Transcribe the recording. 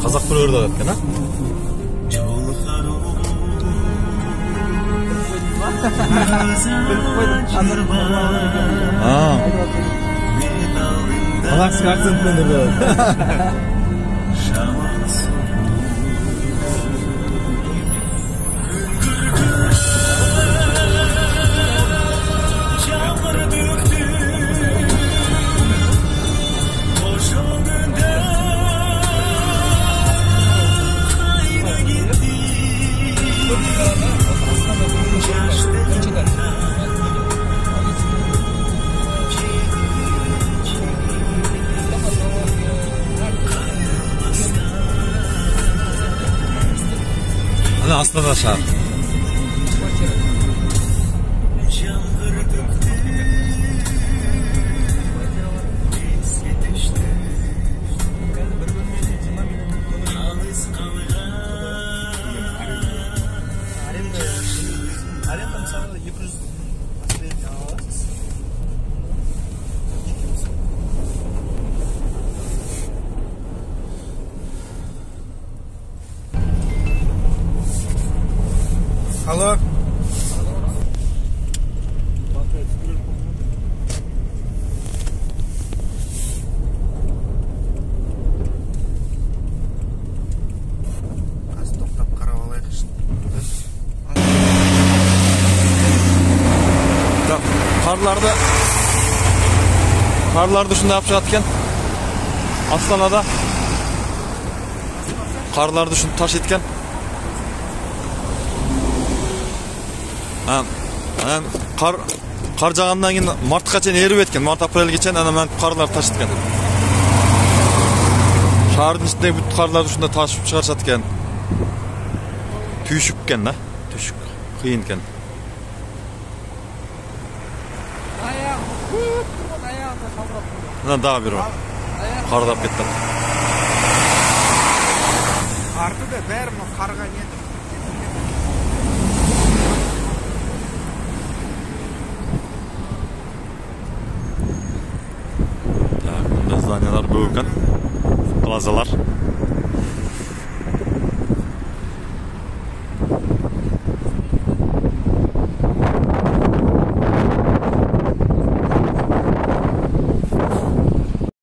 Қазақ біреулер да екен, а? Қазақстан акцентпен де. Ana Astana şehir. Аренда мысалы 200 аласыз. Алло. Қазір тоқтап қарап алайықшы. Karlarda şunda yapacakken Astana'da karlarda şunu taş etken kar жағандан кейін мартқа чейин еріп еткен, март апрелге чейин ана мен карлар таш еткен. Шаардын ішіндегі бүт карларды шunda ташып шығарышат екен. Түйшік екен, да? Түйшік қиын екен. Daha bir var. Karda ketті. Ardı da bәрі қарға нетіп. Bundan zdaniylar bölgen. Plazalar.